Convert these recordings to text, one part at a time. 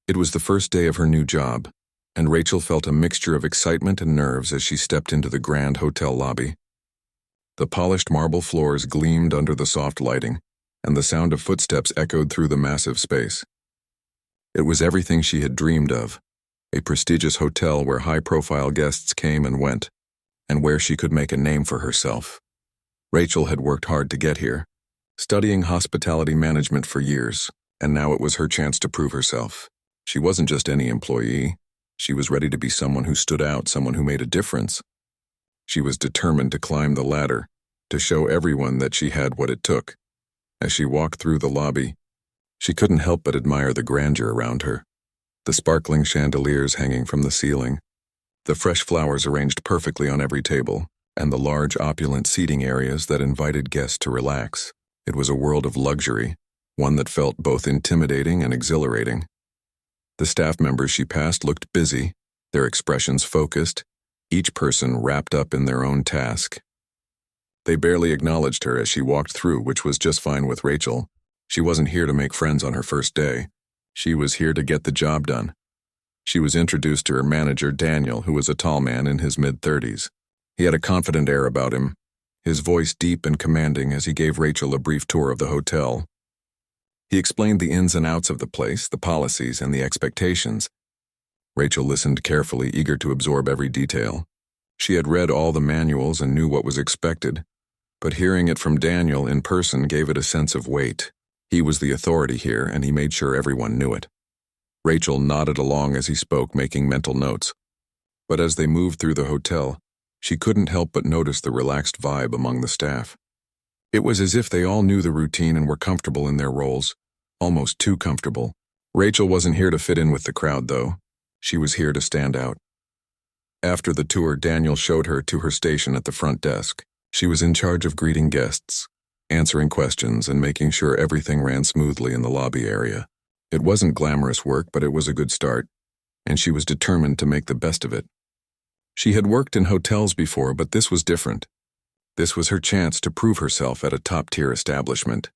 It was the first day of her new job, and Rachel felt a mixture of excitement and nerves as she stepped into the grand hotel lobby. The polished marble floors gleamed under the soft lighting, and the sound of footsteps echoed through the massive space. It was everything she had dreamed of, a prestigious hotel where high-profile guests came and went, and where she could make a name for herself. Rachel had worked hard to get here, studying hospitality management for years, and now it was her chance to prove herself. She wasn't just any employee. She was ready to be someone who stood out, someone who made a difference. She was determined to climb the ladder, to show everyone that she had what it took. As she walked through the lobby, she couldn't help but admire the grandeur around her. The sparkling chandeliers hanging from the ceiling, the fresh flowers arranged perfectly on every table, and the large opulent seating areas that invited guests to relax. It was a world of luxury, one that felt both intimidating and exhilarating. The staff members she passed looked busy, their expressions focused, each person wrapped up in their own task. They barely acknowledged her as she walked through, which was just fine with Rachel. She wasn't here to make friends on her first day. She was here to get the job done. She was introduced to her manager, Daniel, who was a tall man in his mid-30s. He had a confident air about him, his voice deep and commanding as he gave Rachel a brief tour of the hotel. He explained the ins and outs of the place, the policies, and the expectations. Rachel listened carefully, eager to absorb every detail. She had read all the manuals and knew what was expected, but hearing it from Daniel in person gave it a sense of weight. He was the authority here, and he made sure everyone knew it. Rachel nodded along as he spoke, making mental notes. But as they moved through the hotel, she couldn't help but notice the relaxed vibe among the staff. It was as if they all knew the routine and were comfortable in their roles, almost too comfortable. Rachel wasn't here to fit in with the crowd, though. She was here to stand out. After the tour, Daniel showed her to her station at the front desk. She was in charge of greeting guests, answering questions, and making sure everything ran smoothly in the lobby area. It wasn't glamorous work, but it was a good start, and she was determined to make the best of it. She had worked in hotels before, but this was different. This was her chance to prove herself at a top-tier establishment.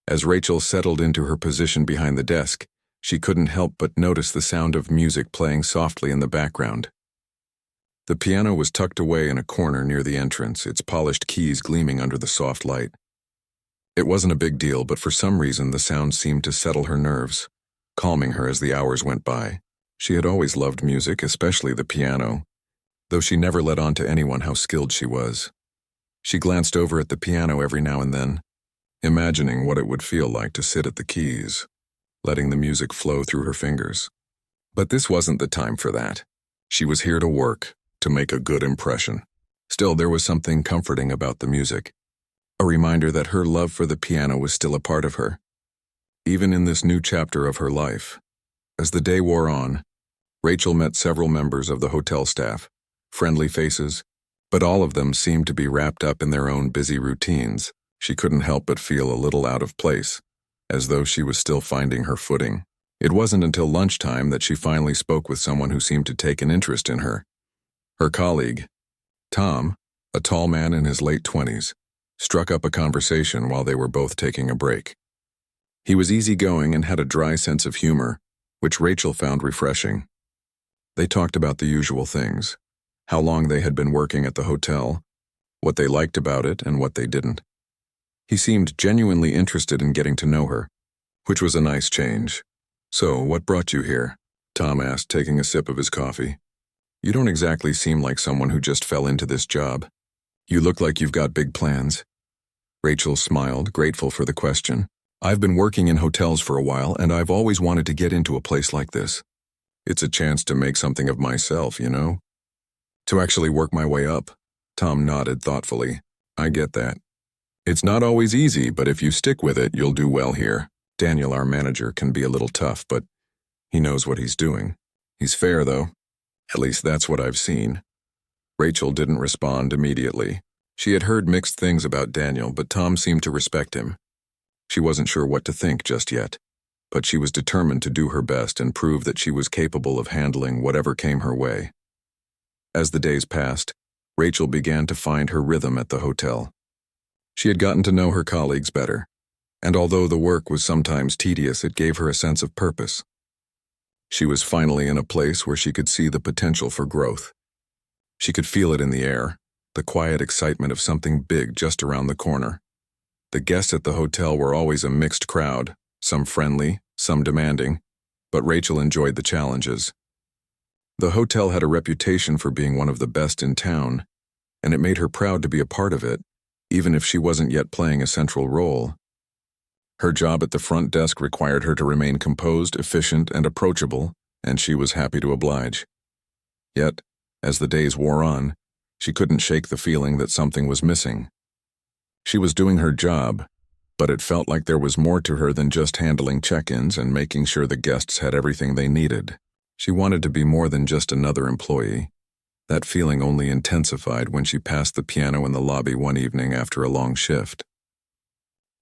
As Rachel settled into her position behind the desk, she couldn't help but notice the sound of music playing softly in the background. The piano was tucked away in a corner near the entrance, its polished keys gleaming under the soft light. It wasn't a big deal, but for some reason the sound seemed to settle her nerves, calming her as the hours went by. She had always loved music, especially the piano, though she never let on to anyone how skilled she was. She glanced over at the piano every now and then, imagining what it would feel like to sit at the keys, letting the music flow through her fingers. But this wasn't the time for that. She was here to work, to make a good impression. Still, there was something comforting about the music, a reminder that her love for the piano was still a part of her, even in this new chapter of her life. As the day wore on, Rachel met several members of the hotel staff, friendly faces, but all of them seemed to be wrapped up in their own busy routines. She couldn't help but feel a little out of place, as though she was still finding her footing. It wasn't until lunchtime that she finally spoke with someone who seemed to take an interest in her. Her colleague, Tom, a tall man in his late 20s, struck up a conversation while they were both taking a break. He was easygoing and had a dry sense of humor, which Rachel found refreshing. They talked about the usual things, how long they had been working at the hotel, what they liked about it and what they didn't. He seemed genuinely interested in getting to know her, which was a nice change. "So, what brought you here?" Tom asked, taking a sip of his coffee. "You don't exactly seem like someone who just fell into this job. You look like you've got big plans." Rachel smiled, grateful for the question. "I've been working in hotels for a while, and I've always wanted to get into a place like this. It's a chance to make something of myself, you know? To actually work my way up." Tom nodded thoughtfully. "I get that. It's not always easy, but if you stick with it, you'll do well here. Daniel, our manager, can be a little tough, but he knows what he's doing. He's fair, though. At least that's what I've seen." Rachel didn't respond immediately. She had heard mixed things about Daniel, but Tom seemed to respect him. She wasn't sure what to think just yet, but she was determined to do her best and prove that she was capable of handling whatever came her way. As the days passed, Rachel began to find her rhythm at the hotel. She had gotten to know her colleagues better, and although the work was sometimes tedious, it gave her a sense of purpose. She was finally in a place where she could see the potential for growth. She could feel it in the air, the quiet excitement of something big just around the corner. The guests at the hotel were always a mixed crowd, some friendly, some demanding, but Rachel enjoyed the challenges. The hotel had a reputation for being one of the best in town, and it made her proud to be a part of it, even if she wasn't yet playing a central role. Her job at the front desk required her to remain composed, efficient, and approachable, and she was happy to oblige. Yet, as the days wore on, she couldn't shake the feeling that something was missing. She was doing her job, but it felt like there was more to her than just handling check-ins and making sure the guests had everything they needed. She wanted to be more than just another employee. That feeling only intensified when she passed the piano in the lobby one evening after a long shift.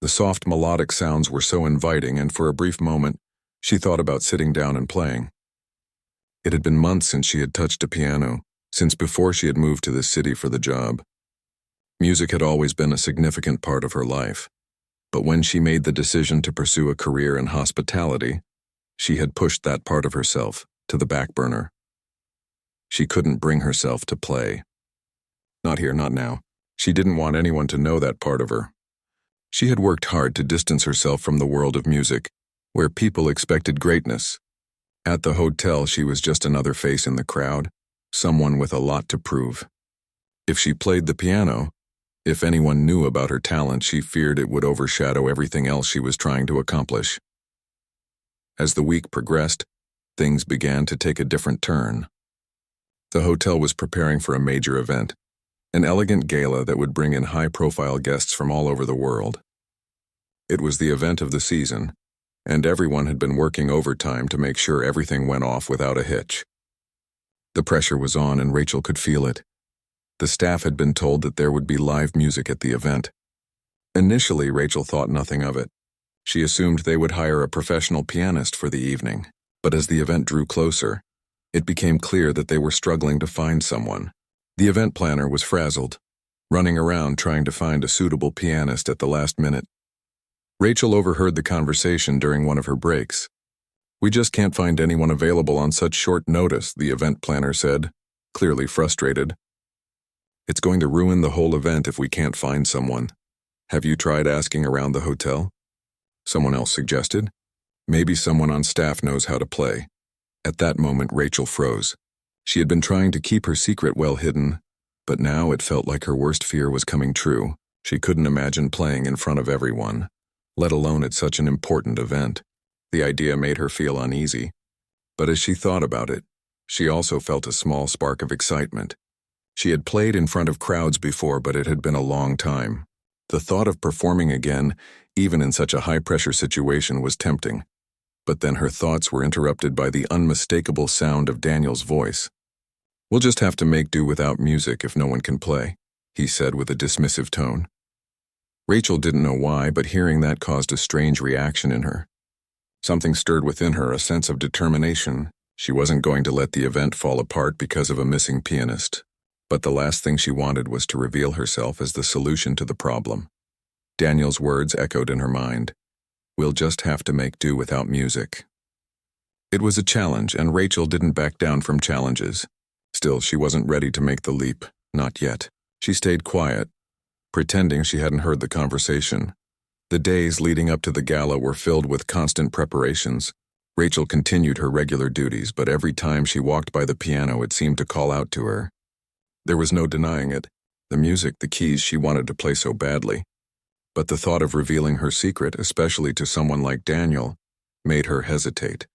The soft melodic sounds were so inviting, and for a brief moment, she thought about sitting down and playing. It had been months since she had touched a piano, since before she had moved to the city for the job. Music had always been a significant part of her life, but when she made the decision to pursue a career in hospitality, she had pushed that part of herself to the back burner. She couldn't bring herself to play. Not here, not now. She didn't want anyone to know that part of her. She had worked hard to distance herself from the world of music, where people expected greatness. At the hotel, she was just another face in the crowd, someone with a lot to prove. If she played the piano, if anyone knew about her talent, she feared it would overshadow everything else she was trying to accomplish. As the week progressed, things began to take a different turn. The hotel was preparing for a major event, an elegant gala that would bring in high-profile guests from all over the world. It was the event of the season, and everyone had been working overtime to make sure everything went off without a hitch. The pressure was on, and Rachel could feel it. The staff had been told that there would be live music at the event. Initially, Rachel thought nothing of it. She assumed they would hire a professional pianist for the evening, but as the event drew closer, it became clear that they were struggling to find someone. The event planner was frazzled, running around trying to find a suitable pianist at the last minute. Rachel overheard the conversation during one of her breaks. "We just can't find anyone available on such short notice," the event planner said, clearly frustrated. "It's going to ruin the whole event if we can't find someone. Have you tried asking around the hotel?" Someone else suggested. "Maybe someone on staff knows how to play." At that moment, Rachel froze. She had been trying to keep her secret well hidden, but now it felt like her worst fear was coming true. She couldn't imagine playing in front of everyone, let alone at such an important event. The idea made her feel uneasy. But as she thought about it, she also felt a small spark of excitement. She had played in front of crowds before, but it had been a long time. The thought of performing again, even in such a high-pressure situation, was tempting. But then her thoughts were interrupted by the unmistakable sound of Daniel's voice. "We'll just have to make do without music if no one can play," he said with a dismissive tone. Rachel didn't know why, but hearing that caused a strange reaction in her. Something stirred within her, a sense of determination. She wasn't going to let the event fall apart because of a missing pianist. But the last thing she wanted was to reveal herself as the solution to the problem. Daniel's words echoed in her mind. "We'll just have to make do without music." It was a challenge, and Rachel didn't back down from challenges. Still, she wasn't ready to make the leap, not yet. She stayed quiet, pretending she hadn't heard the conversation. The days leading up to the gala were filled with constant preparations. Rachel continued her regular duties, but every time she walked by the piano, it seemed to call out to her. There was no denying it. The music, the keys she wanted to play so badly. But the thought of revealing her secret, especially to someone like Daniel, made her hesitate.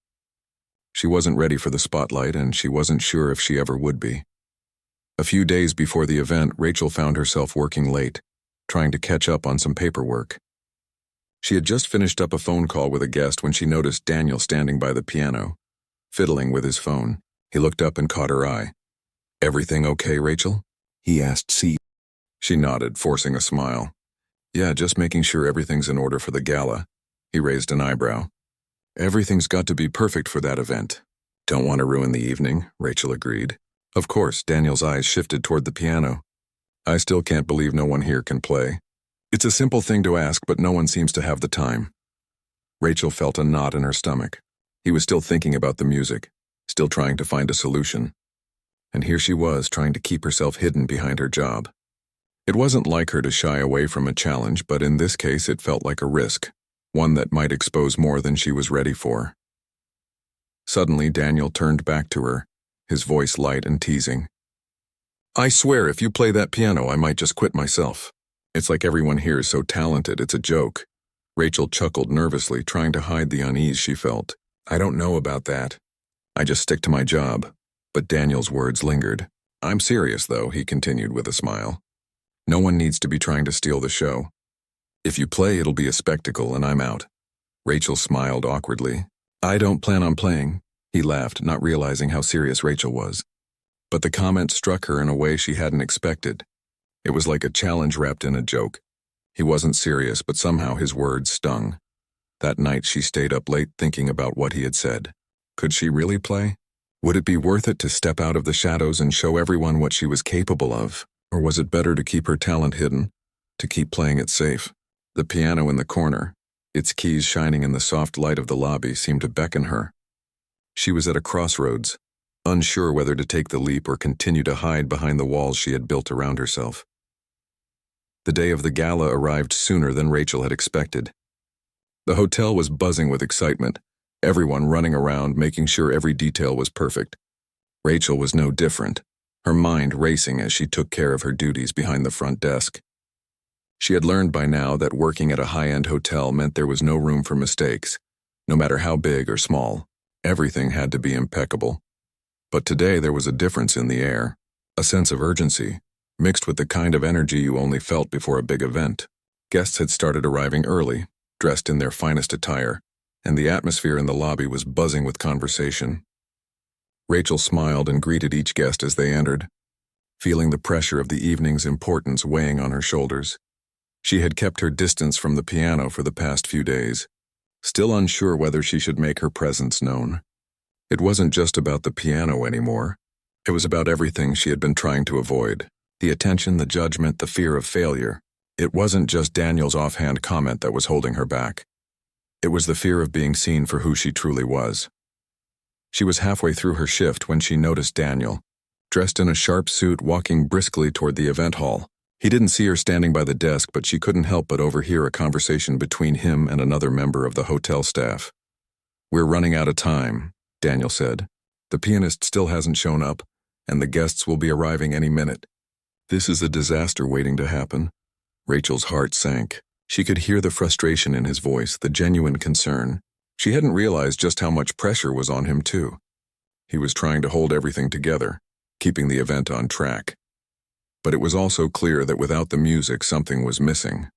She wasn't ready for the spotlight, and she wasn't sure if she ever would be. A few days before the event, Rachel found herself working late, trying to catch up on some paperwork. She had just finished up a phone call with a guest when she noticed Daniel standing by the piano, fiddling with his phone. He looked up and caught her eye. "Everything okay, Rachel?" he asked. She nodded, forcing a smile. "Yeah, just making sure everything's in order for the gala." He raised an eyebrow. "Everything's got to be perfect for that event." "Don't want to ruin the evening," Rachel agreed. "Of course." Daniel's eyes shifted toward the piano. "I still can't believe no one here can play. It's a simple thing to ask, but no one seems to have the time." Rachel felt a knot in her stomach. He was still thinking about the music, still trying to find a solution. And here she was, trying to keep herself hidden behind her job. It wasn't like her to shy away from a challenge, but in this case it felt like a risk, one that might expose more than she was ready for. Suddenly, Daniel turned back to her, his voice light and teasing. "I swear, if you play that piano, I might just quit myself. It's like everyone here is so talented, it's a joke." Rachel chuckled nervously, trying to hide the unease she felt. "I don't know about that. I just stick to my job." But Daniel's words lingered. "I'm serious, though," he continued with a smile. "No one needs to be trying to steal the show. If you play, it'll be a spectacle, and I'm out." Rachel smiled awkwardly. "I don't plan on playing," he laughed, not realizing how serious Rachel was. But the comment struck her in a way she hadn't expected. It was like a challenge wrapped in a joke. He wasn't serious, but somehow his words stung. That night she stayed up late thinking about what he had said. Could she really play? Would it be worth it to step out of the shadows and show everyone what she was capable of? Or was it better to keep her talent hidden, to keep playing it safe? The piano in the corner, its keys shining in the soft light of the lobby, seemed to beckon her. She was at a crossroads, unsure whether to take the leap or continue to hide behind the walls she had built around herself. The day of the gala arrived sooner than Rachel had expected. The hotel was buzzing with excitement, everyone running around making sure every detail was perfect. Rachel was no different, her mind racing as she took care of her duties behind the front desk. She had learned by now that working at a high-end hotel meant there was no room for mistakes. No matter how big or small, everything had to be impeccable. But today there was a difference in the air, a sense of urgency, mixed with the kind of energy you only felt before a big event. Guests had started arriving early, dressed in their finest attire, and the atmosphere in the lobby was buzzing with conversation. Rachel smiled and greeted each guest as they entered, feeling the pressure of the evening's importance weighing on her shoulders. She had kept her distance from the piano for the past few days, still unsure whether she should make her presence known. It wasn't just about the piano anymore. It was about everything she had been trying to avoid. The attention, the judgment, the fear of failure. It wasn't just Daniel's offhand comment that was holding her back. It was the fear of being seen for who she truly was. She was halfway through her shift when she noticed Daniel, dressed in a sharp suit, walking briskly toward the event hall. He didn't see her standing by the desk, but she couldn't help but overhear a conversation between him and another member of the hotel staff. "We're running out of time," Daniel said. "The pianist still hasn't shown up, and the guests will be arriving any minute." This is a disaster waiting to happen. Rachel's heart sank. She could hear the frustration in his voice, the genuine concern. She hadn't realized just how much pressure was on him, too. He was trying to hold everything together, keeping the event on track. But it was also clear that without the music, something was missing.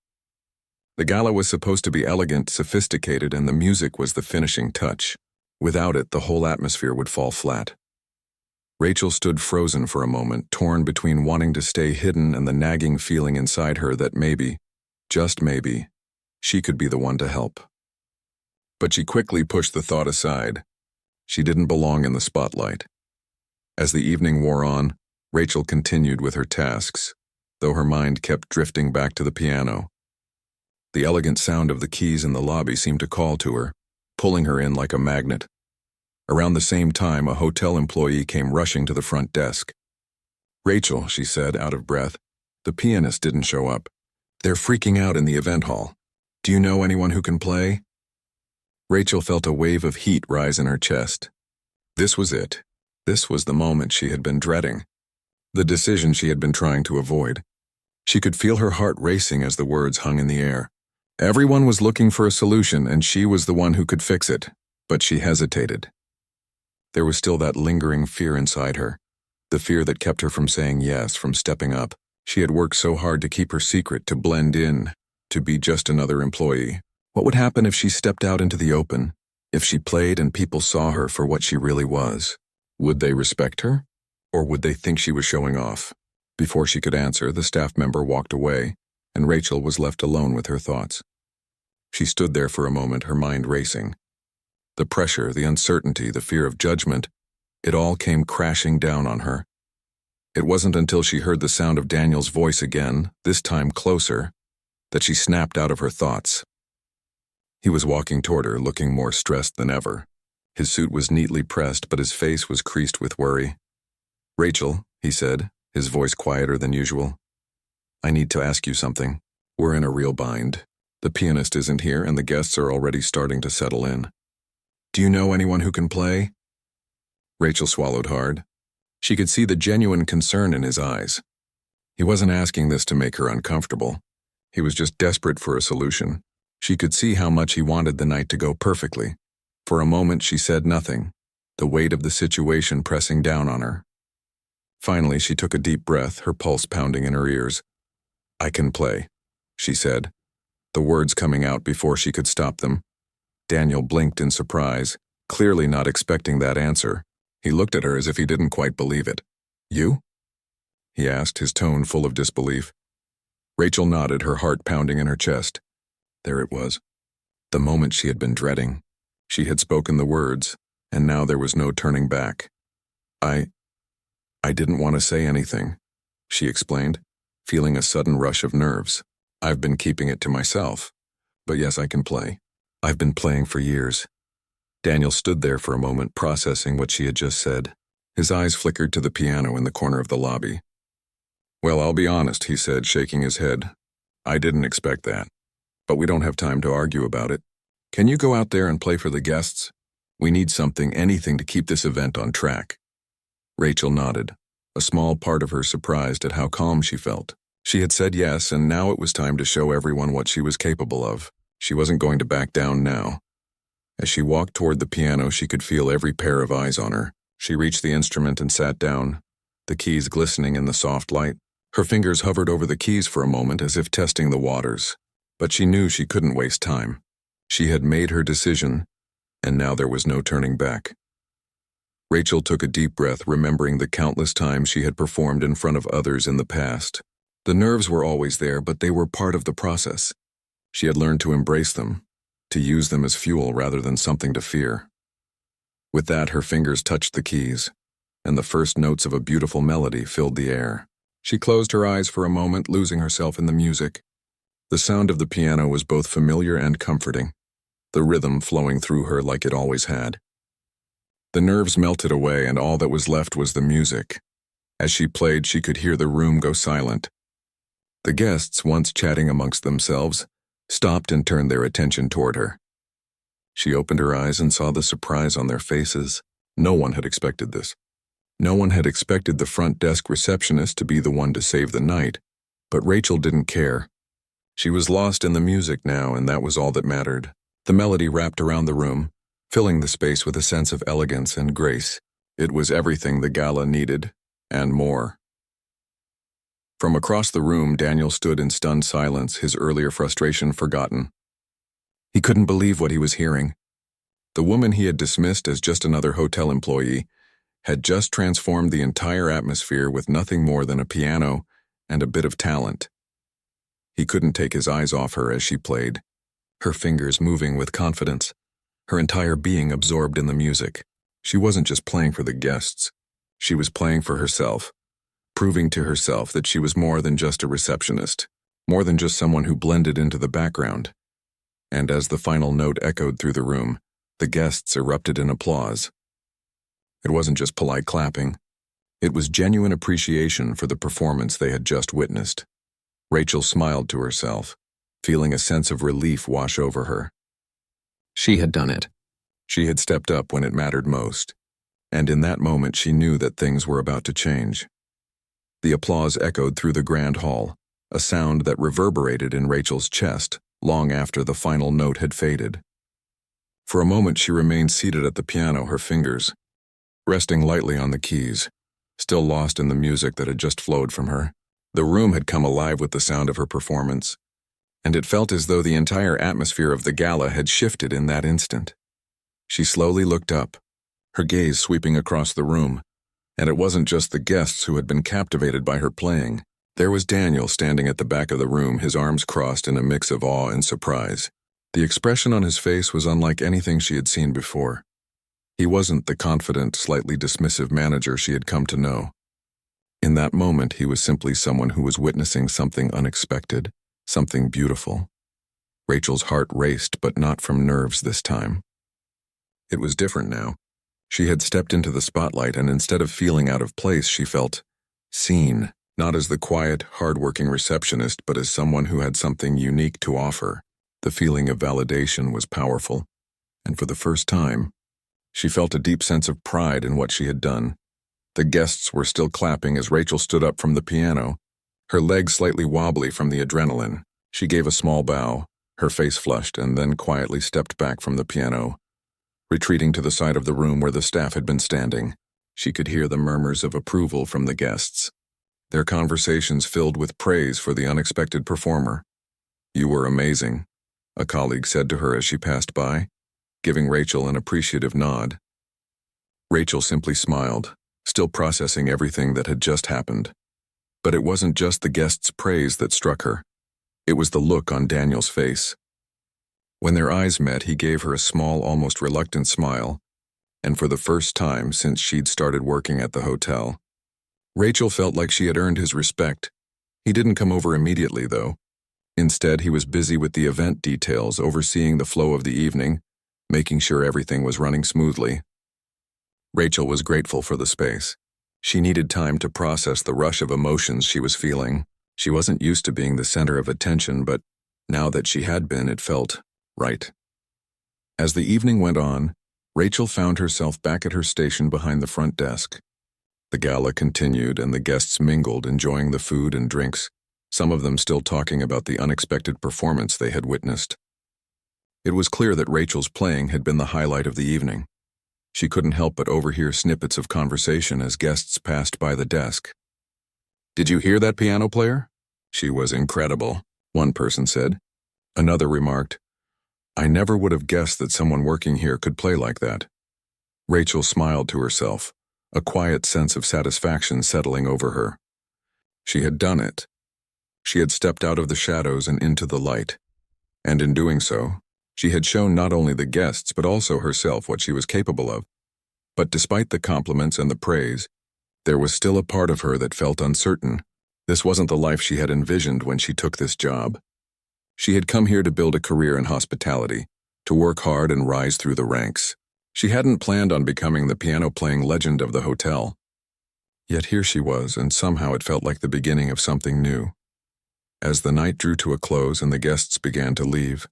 The gala was supposed to be elegant, sophisticated, and the music was the finishing touch. Without it, the whole atmosphere would fall flat. Rachel stood frozen for a moment, torn between wanting to stay hidden and the nagging feeling inside her that maybe, just maybe, she could be the one to help. But she quickly pushed the thought aside. She didn't belong in the spotlight. As the evening wore on, Rachel continued with her tasks, though her mind kept drifting back to the piano. The elegant sound of the keys in the lobby seemed to call to her, pulling her in like a magnet. Around the same time, a hotel employee came rushing to the front desk. "Rachel," she said, out of breath, "the pianist didn't show up. They're freaking out in the event hall. Do you know anyone who can play?" Rachel felt a wave of heat rise in her chest. This was it. This was the moment she had been dreading. The decision she had been trying to avoid. She could feel her heart racing as the words hung in the air. Everyone was looking for a solution, and she was the one who could fix it. But she hesitated. There was still that lingering fear inside her, the fear that kept her from saying yes, from stepping up. She had worked so hard to keep her secret, to blend in, to be just another employee. What would happen if she stepped out into the open, if she played and people saw her for what she really was? Would they respect her, or would they think she was showing off? Before she could answer, the staff member walked away, and Rachel was left alone with her thoughts. She stood there for a moment, her mind racing. The pressure, the uncertainty, the fear of judgment, it all came crashing down on her. It wasn't until she heard the sound of Daniel's voice again, this time closer, that she snapped out of her thoughts. He was walking toward her, looking more stressed than ever. His suit was neatly pressed, but his face was creased with worry. "Rachel," he said, his voice quieter than usual. "I need to ask you something. We're in a real bind. The pianist isn't here, and the guests are already starting to settle in. Do you know anyone who can play?" Rachel swallowed hard. She could see the genuine concern in his eyes. He wasn't asking this to make her uncomfortable. He was just desperate for a solution. She could see how much he wanted the night to go perfectly. For a moment she said nothing, the weight of the situation pressing down on her. Finally she took a deep breath, her pulse pounding in her ears. "I can play," she said, the words coming out before she could stop them. Daniel blinked in surprise, clearly not expecting that answer. He looked at her as if he didn't quite believe it. "You?" he asked, his tone full of disbelief. Rachel nodded, her heart pounding in her chest. There it was. The moment she had been dreading. She had spoken the words, and now there was no turning back. I didn't want to say anything," she explained, feeling a sudden rush of nerves. "I've been keeping it to myself. But yes, I can play. I've been playing for years." Daniel stood there for a moment, processing what she had just said. His eyes flickered to the piano in the corner of the lobby. "Well, I'll be honest," he said, shaking his head. "I didn't expect that. But we don't have time to argue about it. Can you go out there and play for the guests? We need something, anything to keep this event on track." Rachel nodded, a small part of her surprised at how calm she felt. She had said yes, and now it was time to show everyone what she was capable of. She wasn't going to back down now. As she walked toward the piano, she could feel every pair of eyes on her. She reached the instrument and sat down, the keys glistening in the soft light. Her fingers hovered over the keys for a moment as if testing the waters. But she knew she couldn't waste time. She had made her decision, and now there was no turning back. Rachel took a deep breath, remembering the countless times she had performed in front of others in the past. The nerves were always there, but they were part of the process. She had learned to embrace them, to use them as fuel rather than something to fear. With that, her fingers touched the keys, and the first notes of a beautiful melody filled the air. She closed her eyes for a moment, losing herself in the music. The sound of the piano was both familiar and comforting, the rhythm flowing through her like it always had. The nerves melted away, and all that was left was the music. As she played, she could hear the room go silent. The guests, once chatting amongst themselves, stopped and turned their attention toward her. She opened her eyes and saw the surprise on their faces. No one had expected this. No one had expected the front desk receptionist to be the one to save the night, but Rachel didn't care. She was lost in the music now, and that was all that mattered. The melody wrapped around the room, filling the space with a sense of elegance and grace. It was everything the gala needed, and more. From across the room, Daniel stood in stunned silence, his earlier frustration forgotten. He couldn't believe what he was hearing. The woman he had dismissed as just another hotel employee had just transformed the entire atmosphere with nothing more than a piano and a bit of talent. He couldn't take his eyes off her as she played, her fingers moving with confidence, her entire being absorbed in the music. She wasn't just playing for the guests. She was playing for herself, proving to herself that she was more than just a receptionist, more than just someone who blended into the background. And as the final note echoed through the room, the guests erupted in applause. It wasn't just polite clapping. It was genuine appreciation for the performance they had just witnessed. Rachel smiled to herself, feeling a sense of relief wash over her. She had done it. She had stepped up when it mattered most, and in that moment she knew that things were about to change. The applause echoed through the grand hall, a sound that reverberated in Rachel's chest long after the final note had faded. For a moment she remained seated at the piano, her fingers resting lightly on the keys, still lost in the music that had just flowed from her. The room had come alive with the sound of her performance, and it felt as though the entire atmosphere of the gala had shifted in that instant. She slowly looked up, her gaze sweeping across the room, and it wasn't just the guests who had been captivated by her playing. There was Daniel standing at the back of the room, his arms crossed in a mix of awe and surprise. The expression on his face was unlike anything she had seen before. He wasn't the confident, slightly dismissive manager she had come to know. In that moment, he was simply someone who was witnessing something unexpected, something beautiful. Rachel's heart raced, but not from nerves this time. It was different now. She had stepped into the spotlight, and instead of feeling out of place, she felt seen, not as the quiet, hard-working receptionist, but as someone who had something unique to offer. The feeling of validation was powerful, and for the first time, she felt a deep sense of pride in what she had done. The guests were still clapping as Rachel stood up from the piano, her legs slightly wobbly from the adrenaline. She gave a small bow, her face flushed, and then quietly stepped back from the piano, retreating to the side of the room where the staff had been standing. She could hear the murmurs of approval from the guests, their conversations filled with praise for the unexpected performer. "You were amazing," a colleague said to her as she passed by, giving Rachel an appreciative nod. Rachel simply smiled, still processing everything that had just happened. But it wasn't just the guests' praise that struck her. It was the look on Daniel's face. When their eyes met, he gave her a small, almost reluctant smile, and for the first time since she'd started working at the hotel, Rachel felt like she had earned his respect. He didn't come over immediately, though. Instead, he was busy with the event details, overseeing the flow of the evening, making sure everything was running smoothly. Rachel was grateful for the space. She needed time to process the rush of emotions she was feeling. She wasn't used to being the center of attention, but now that she had been, it felt right. As the evening went on, Rachel found herself back at her station behind the front desk. The gala continued, and the guests mingled, enjoying the food and drinks, some of them still talking about the unexpected performance they had witnessed. It was clear that Rachel's playing had been the highlight of the evening. She couldn't help but overhear snippets of conversation as guests passed by the desk. "Did you hear that piano player? She was incredible," one person said. Another remarked, "I never would have guessed that someone working here could play like that." Rachel smiled to herself, a quiet sense of satisfaction settling over her. She had done it. She had stepped out of the shadows and into the light. And in doing so, she had shown not only the guests but also herself what she was capable of. But despite the compliments and the praise, there was still a part of her that felt uncertain. This wasn't the life she had envisioned when she took this job. She had come here to build a career in hospitality, to work hard and rise through the ranks. She hadn't planned on becoming the piano-playing legend of the hotel. Yet here she was, and somehow it felt like the beginning of something new. As the night drew to a close and the guests began to leave,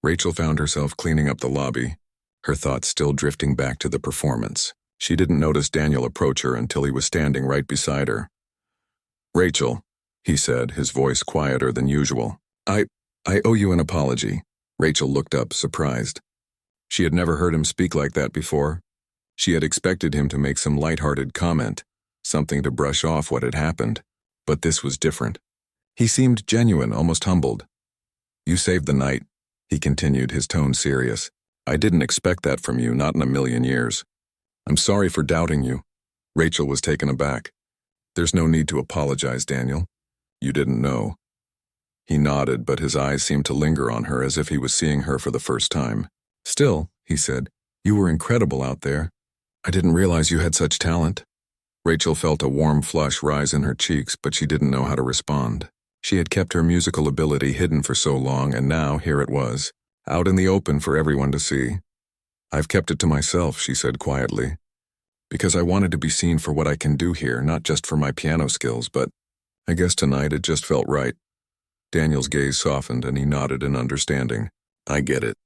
Rachel found herself cleaning up the lobby, her thoughts still drifting back to the performance. She didn't notice Daniel approach her until he was standing right beside her. "Rachel," he said, his voice quieter than usual. I owe you an apology." Rachel looked up, surprised. She had never heard him speak like that before. She had expected him to make some light-hearted comment, something to brush off what had happened. But this was different. He seemed genuine, almost humbled. "You saved the night," he continued, his tone serious. "I didn't expect that from you, not in a million years. I'm sorry for doubting you." Rachel was taken aback. "There's no need to apologize, Daniel. You didn't know." He nodded, but his eyes seemed to linger on her as if he was seeing her for the first time. "Still," he said, "you were incredible out there. I didn't realize you had such talent." Rachel felt a warm flush rise in her cheeks, but she didn't know how to respond. She had kept her musical ability hidden for so long, and now here it was, out in the open for everyone to see. "I've kept it to myself," she said quietly, "because I wanted to be seen for what I can do here, not just for my piano skills, but I guess tonight it just felt right." Daniel's gaze softened and he nodded in understanding. "I get it.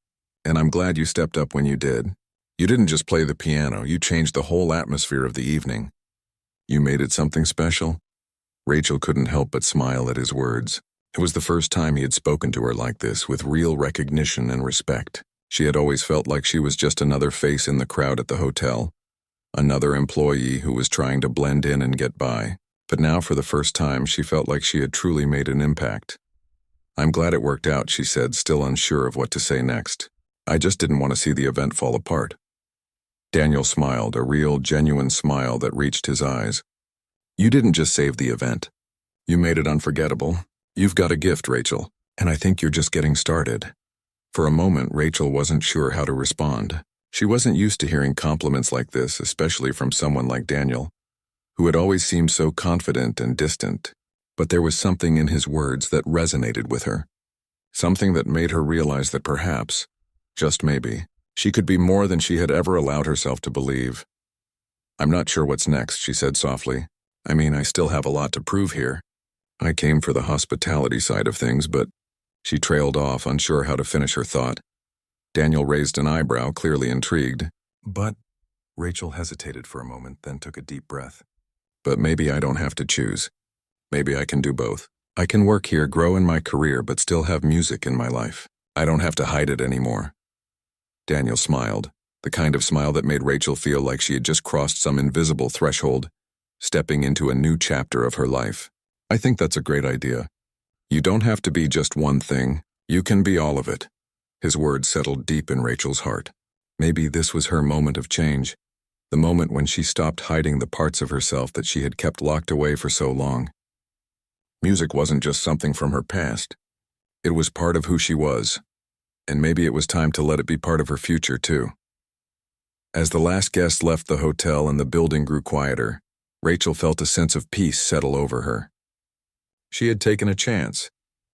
And I'm glad you stepped up when you did. You didn't just play the piano, you changed the whole atmosphere of the evening. You made it something special." Rachel couldn't help but smile at his words. It was the first time he had spoken to her like this, with real recognition and respect. She had always felt like she was just another face in the crowd at the hotel, another employee who was trying to blend in and get by. But now, for the first time, she felt like she had truly made an impact. "I'm glad it worked out," she said, still unsure of what to say next. "I just didn't want to see the event fall apart." Daniel smiled, a real, genuine smile that reached his eyes. "You didn't just save the event. You made it unforgettable. You've got a gift, Rachel, and I think you're just getting started." For a moment, Rachel wasn't sure how to respond. She wasn't used to hearing compliments like this, especially from someone like Daniel, who had always seemed so confident and distant. But there was something in his words that resonated with her. Something that made her realize that perhaps, just maybe, She could be more than she had ever allowed herself to believe. "I'm not sure what's next," she said softly. "I mean, I still have a lot to prove here. I came for the hospitality side of things, but—" She trailed off, unsure how to finish her thought. Daniel raised an eyebrow, clearly intrigued. "But—" Rachel hesitated for a moment, then took a deep breath. "But maybe I don't have to choose. Maybe I can do both. I can work here, grow in my career, but still have music in my life. I don't have to hide it anymore." Daniel smiled, the kind of smile that made Rachel feel like she had just crossed some invisible threshold, stepping into a new chapter of her life. "I think that's a great idea. You don't have to be just one thing. You can be all of it." His words settled deep in Rachel's heart. Maybe this was her moment of change, the moment when she stopped hiding the parts of herself that she had kept locked away for so long. Music wasn't just something from her past. It was part of who she was, and maybe it was time to let it be part of her future, too. As the last guest left the hotel and the building grew quieter, Rachel felt a sense of peace settle over her. She had taken a chance,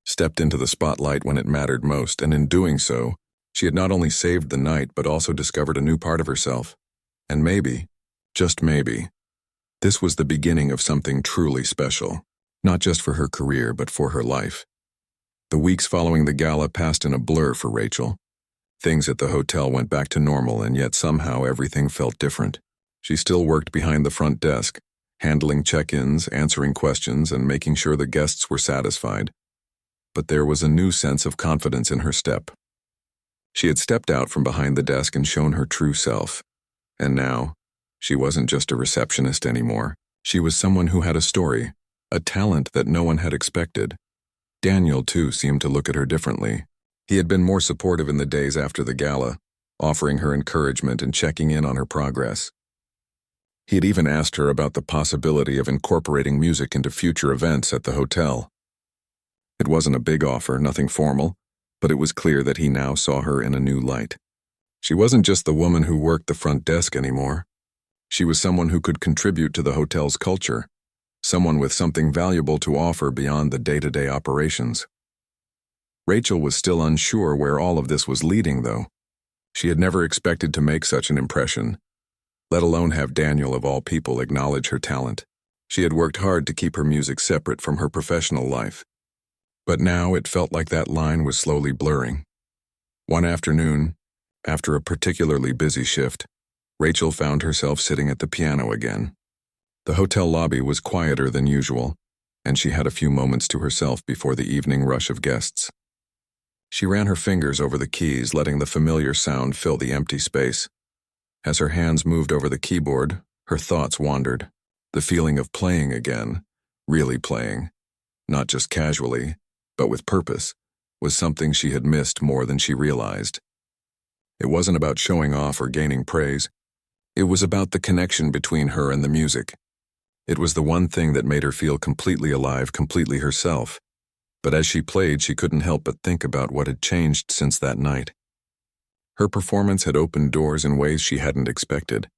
stepped into the spotlight when it mattered most, and in doing so, she had not only saved the night but also discovered a new part of herself. And maybe, just maybe, this was the beginning of something truly special, not just for her career but for her life. The weeks following the gala passed in a blur for Rachel. Things at the hotel went back to normal, and yet somehow everything felt different. She still worked behind the front desk, handling check-ins, answering questions, and making sure the guests were satisfied. But there was a new sense of confidence in her step. She had stepped out from behind the desk and shown her true self. And now, she wasn't just a receptionist anymore. She was someone who had a story, a talent that no one had expected. Daniel, too, seemed to look at her differently. He had been more supportive in the days after the gala, offering her encouragement and checking in on her progress. He had even asked her about the possibility of incorporating music into future events at the hotel. It wasn't a big offer, nothing formal, but it was clear that he now saw her in a new light. She wasn't just the woman who worked the front desk anymore. She was someone who could contribute to the hotel's culture, someone with something valuable to offer beyond the day-to-day operations. Rachel was still unsure where all of this was leading, though. She had never expected to make such an impression, let alone have Daniel, of all people, acknowledge her talent. She had worked hard to keep her music separate from her professional life. But now it felt like that line was slowly blurring. One afternoon, after a particularly busy shift, Rachel found herself sitting at the piano again. The hotel lobby was quieter than usual, and she had a few moments to herself before the evening rush of guests. She ran her fingers over the keys, letting the familiar sound fill the empty space. As her hands moved over the keyboard, her thoughts wandered. The feeling of playing again, really playing, not just casually, but with purpose, was something she had missed more than she realized. It wasn't about showing off or gaining praise. It was about the connection between her and the music. It was the one thing that made her feel completely alive, completely herself. But as she played, she couldn't help but think about what had changed since that night. Her performance had opened doors in ways she hadn't expected,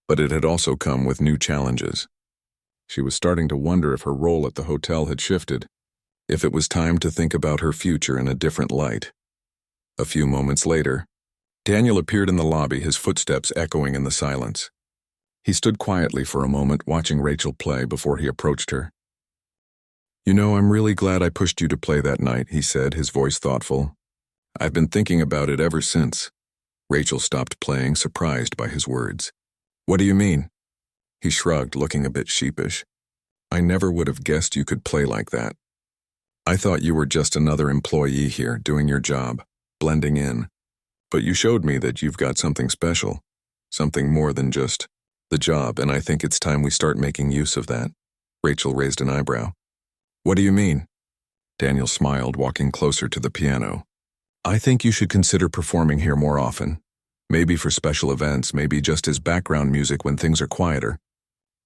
but it had also come with new challenges. She was starting to wonder if her role at the hotel had shifted, if it was time to think about her future in a different light. A few moments later, Daniel appeared in the lobby, his footsteps echoing in the silence. He stood quietly for a moment, watching Rachel play before he approached her. "You know, I'm really glad I pushed you to play that night," he said, his voice thoughtful. "I've been thinking about it ever since." Rachel stopped playing, surprised by his words. "What do you mean?" He shrugged, looking a bit sheepish. "I never would have guessed you could play like that. I thought you were just another employee here, doing your job, blending in. But you showed me that you've got something special, something more than just the job, and I think it's time we start making use of that." Rachel raised an eyebrow. "What do you mean?" Daniel smiled, walking closer to the piano. "I think you should consider performing here more often. Maybe for special events, maybe just as background music when things are quieter.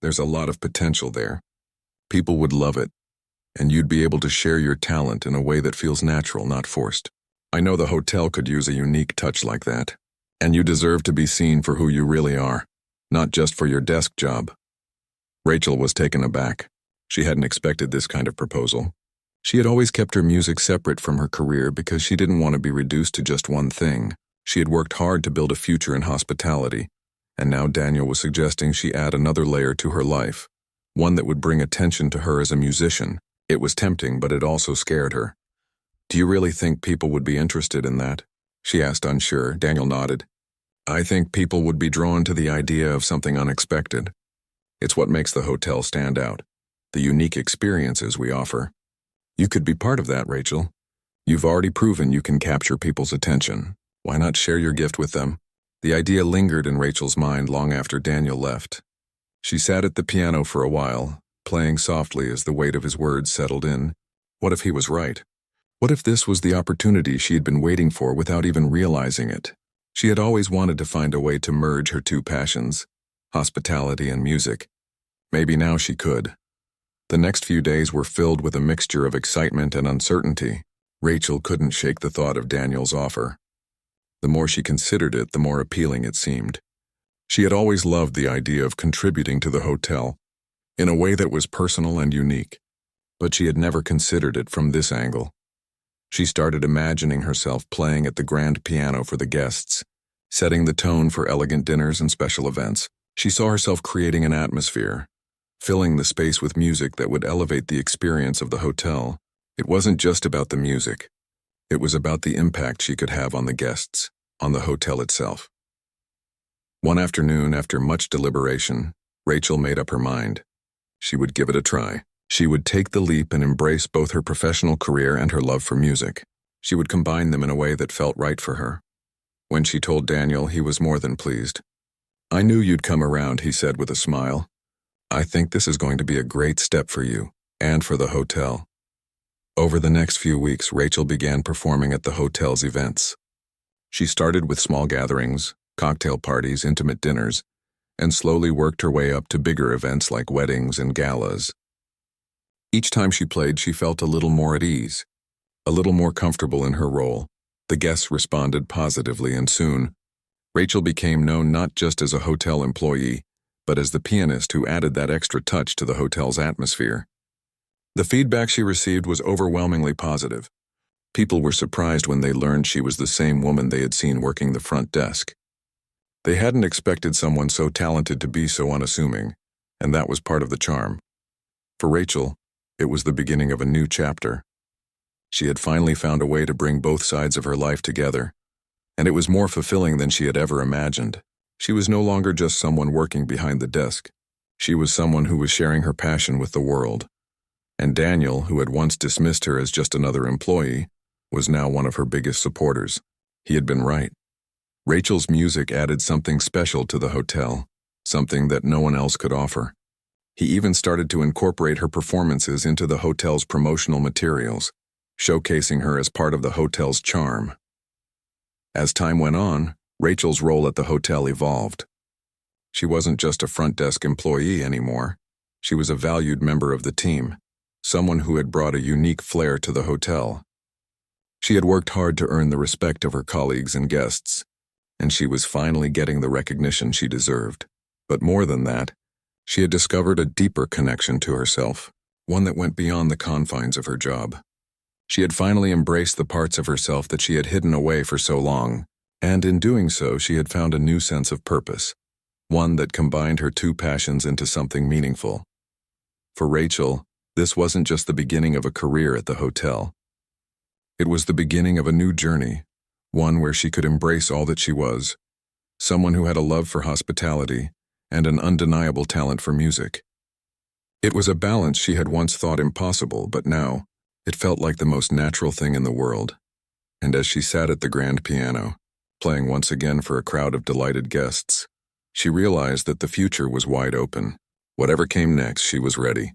There's a lot of potential there. People would love it, and you'd be able to share your talent in a way that feels natural, not forced. I know the hotel could use a unique touch like that, and you deserve to be seen for who you really are, not just for your desk job." Rachel was taken aback. She hadn't expected this kind of proposal. She had always kept her music separate from her career because she didn't want to be reduced to just one thing. She had worked hard to build a future in hospitality, and now Daniel was suggesting she add another layer to her life, one that would bring attention to her as a musician. It was tempting, but it also scared her. "Do you really think people would be interested in that?" she asked, unsure. Daniel nodded. "I think people would be drawn to the idea of something unexpected. It's what makes the hotel stand out, the unique experiences we offer. You could be part of that, Rachel. You've already proven you can capture people's attention. Why not share your gift with them?" The idea lingered in Rachel's mind long after Daniel left. She sat at the piano for a while, playing softly as the weight of his words settled in. What if he was right? What if this was the opportunity she had been waiting for without even realizing it? She had always wanted to find a way to merge her two passions, hospitality and music. Maybe now she could. The next few days were filled with a mixture of excitement and uncertainty. Rachel couldn't shake the thought of Daniel's offer. The more she considered it, the more appealing it seemed. She had always loved the idea of contributing to the hotel in a way that was personal and unique, but she had never considered it from this angle. She started imagining herself playing at the grand piano for the guests, setting the tone for elegant dinners and special events. She saw herself creating an atmosphere, filling the space with music that would elevate the experience of the hotel. It wasn't just about the music. It was about the impact she could have on the guests, on the hotel itself. One afternoon, after much deliberation, Rachel made up her mind. She would give it a try. She would take the leap and embrace both her professional career and her love for music. She would combine them in a way that felt right for her. When she told Daniel, he was more than pleased. "I knew you'd come around," he said with a smile. "I think this is going to be a great step for you, and for the hotel." Over the next few weeks, Rachel began performing at the hotel's events. She started with small gatherings, cocktail parties, intimate dinners, and slowly worked her way up to bigger events like weddings and galas. Each time she played, she felt a little more at ease, a little more comfortable in her role. The guests responded positively, and soon, Rachel became known not just as a hotel employee, but as the pianist who added that extra touch to the hotel's atmosphere. The feedback she received was overwhelmingly positive. People were surprised when they learned she was the same woman they had seen working the front desk. They hadn't expected someone so talented to be so unassuming, and that was part of the charm. For Rachel, it was the beginning of a new chapter. She had finally found a way to bring both sides of her life together, and it was more fulfilling than she had ever imagined. She was no longer just someone working behind the desk. She was someone who was sharing her passion with the world. And Daniel, who had once dismissed her as just another employee, was now one of her biggest supporters. He had been right. Rachel's music added something special to the hotel, something that no one else could offer. He even started to incorporate her performances into the hotel's promotional materials, showcasing her as part of the hotel's charm. As time went on, Rachel's role at the hotel evolved. She wasn't just a front desk employee anymore. She was a valued member of the team, someone who had brought a unique flair to the hotel. She had worked hard to earn the respect of her colleagues and guests, and she was finally getting the recognition she deserved. But more than that, she had discovered a deeper connection to herself, one that went beyond the confines of her job. She had finally embraced the parts of herself that she had hidden away for so long, and in doing so, she had found a new sense of purpose, one that combined her two passions into something meaningful. For Rachel, this wasn't just the beginning of a career at the hotel. It was the beginning of a new journey, one where she could embrace all that she was, someone who had a love for hospitality and an undeniable talent for music. It was a balance she had once thought impossible, but now, it felt like the most natural thing in the world. And as she sat at the grand piano, playing once again for a crowd of delighted guests, she realized that the future was wide open. Whatever came next, she was ready.